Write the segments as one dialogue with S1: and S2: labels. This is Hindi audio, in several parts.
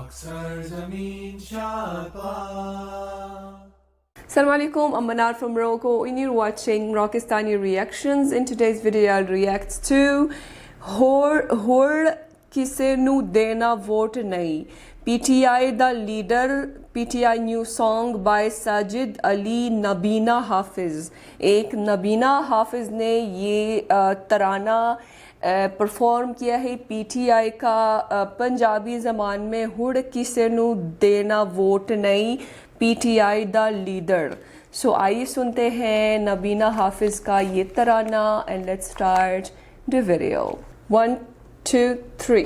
S1: Assalamu alaikum, I'm Manar from Morocco and you're watching Rockistani Reactions. In today's video I'll react to Hor Kise Nu Dena Vote Nahi, PTI the leader, PTI new song by Sajid Ali Nabina Hafiz. एक नबीना हाफिज़ ने ये तराना परफॉर्म किया है पीटीआई का पंजाबी ज़बान में हुड़ किसे नू देना वोट नहीं, पीटीआई द लीडर। सो आइए सुनते हैं नबीना हाफिज़ का ये तराना and let's start the video. 1 2 3।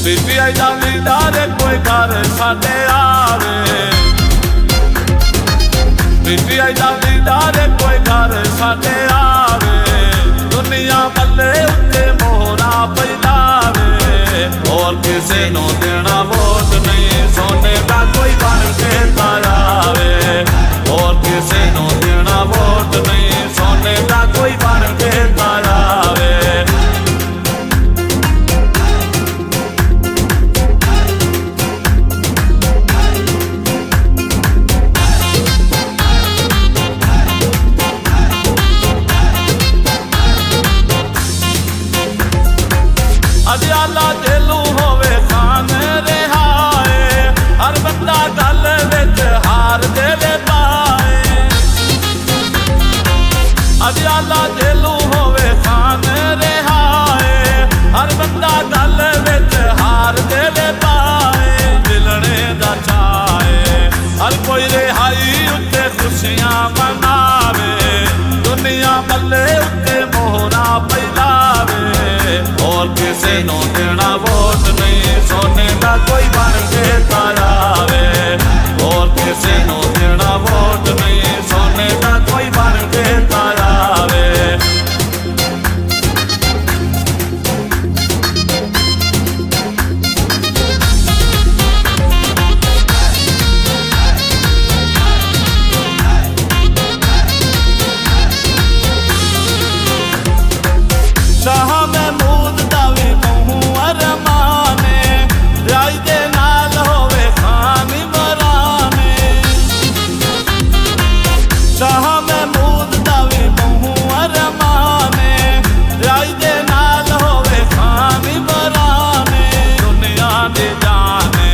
S2: PTI दा लीडर कोई घर साडे आवे, पीटीआई दा लीडर कोई घर साडे आवे, दुनिया बल्ले उत्ते मोहरा पैलावे, और किसे नो देना वोट नहीं, सोने दा कोई बन के तारावे, और किसे नो देना वोट नहीं, सोने दा कोई बन के तारावे। अदियाला जेलू होवे खान रिहाए, हर बंदा गल विच हार दे ले पाए। अदियाला जेलू होवे खान रिहाए, हर बंदा गल विच हार दे ले पाए। मिलने दा चाहे हर कोई रिहाई उत्ते खुशियां मनावे, दुनिया बल्ले उत्ते मोहरा पैलावे, और किसे नो देना वोट नहीं, सोने का कोई बन के तारावे, और किसे नो देना वोट नहीं, सोने का कोई बन के तारावे। शाह महमूद दावी कहूँ अरमाने, राई दे नाल होवे खान इमराने। शाह महमूद दावी कहूँ अरमाने, राई दे नाल होवे खान इमराने। दुनिया दे जाने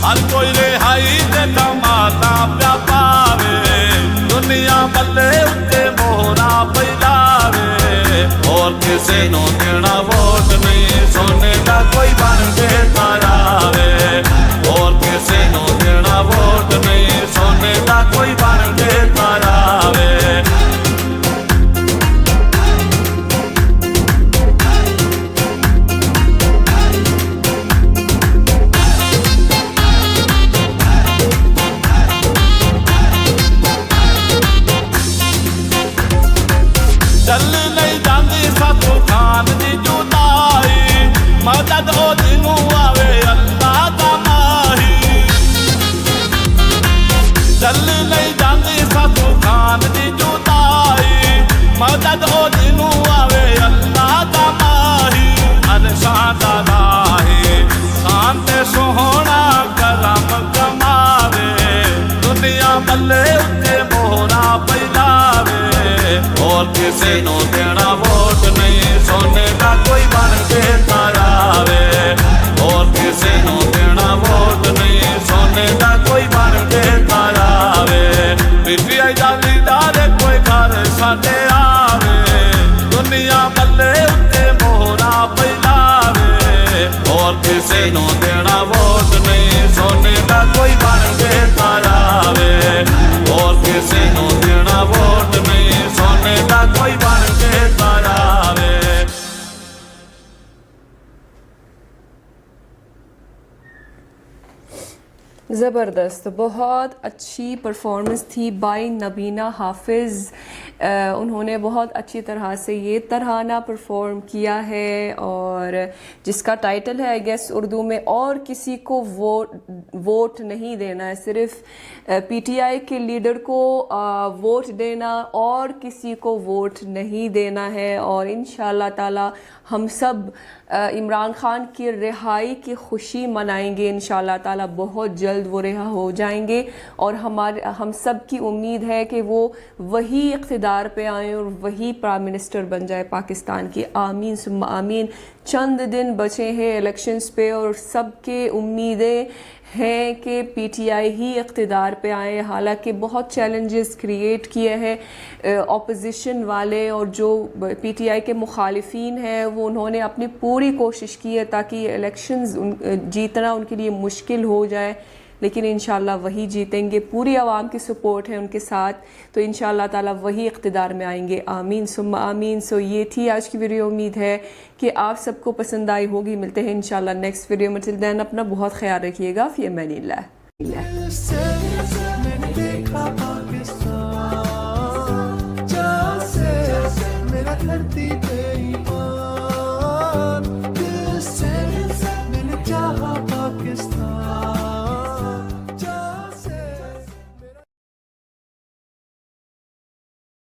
S2: हर कोई रिहाई दे कमाता प्या पावे, दुनिया बल्ले उत्ते मोहरा पैलावे, और किसे नो देना वोट नहीं, सोने का कोई बन के तारावे, और किसे नो देना वोट नहीं, सोने का कोई बन के तारावे। चल नहीं जाती साथों खान दी जुदाई, मदद
S1: ज़बरदस्त, बहुत अच्छी परफॉर्मेंस थी बाय नबीना हाफिज़। उन्होंने बहुत अच्छी तरह से ये तराना परफॉर्म किया है, और जिसका टाइटल है आई गेस उर्दू में, और किसी को वोट नहीं देना है, सिर्फ पीटीआई के लीडर को वोट देना, और किसी को वोट नहीं देना है। और इंशाअल्लाह ताला हम सब इमरान खान की रिहाई की खुशी मनाएंगे इंशाअल्लाह ताला, बहुत जल्द वो रिहा हो जाएंगे। और हम सब की उम्मीद है कि वो वही इक़्तिदार पे आएँ और वही प्राइम मिनिस्टर बन जाए पाकिस्तान की। आमीन सुम्मा आमीन। चंद दिन बचे हैं इलेक्शंस पे, और सबके उम्मीदें हैं कि पीटीआई ही इक़्तिदार पे आए। हालांकि बहुत चैलेंजेस क्रिएट किए हैं ऑपोजिशन वाले, और जो पीटीआई के मुखालिफिन हैं वो उन्होंने अपनी पूरी कोशिश की है ताकि इलेक्शंस जीतना उनके लिए मुश्किल हो जाए, लेकिन इंशाल्लाह वही जीतेंगे। पूरी आवाम की सपोर्ट है उनके साथ, तो इंशाल्लाह ताला वही इक़्तिदार में आएंगे। आमीन सुम्मा आमीन। सो ये थी आज की वीडियो। उम्मीद है कि आप सबको पसंद आई होगी। मिलते हैं इंशाल्लाह नेक्स्ट वीडियो में। टिल देन अपना बहुत ख्याल रखिएगा। फ़ी अमानिल्लाह।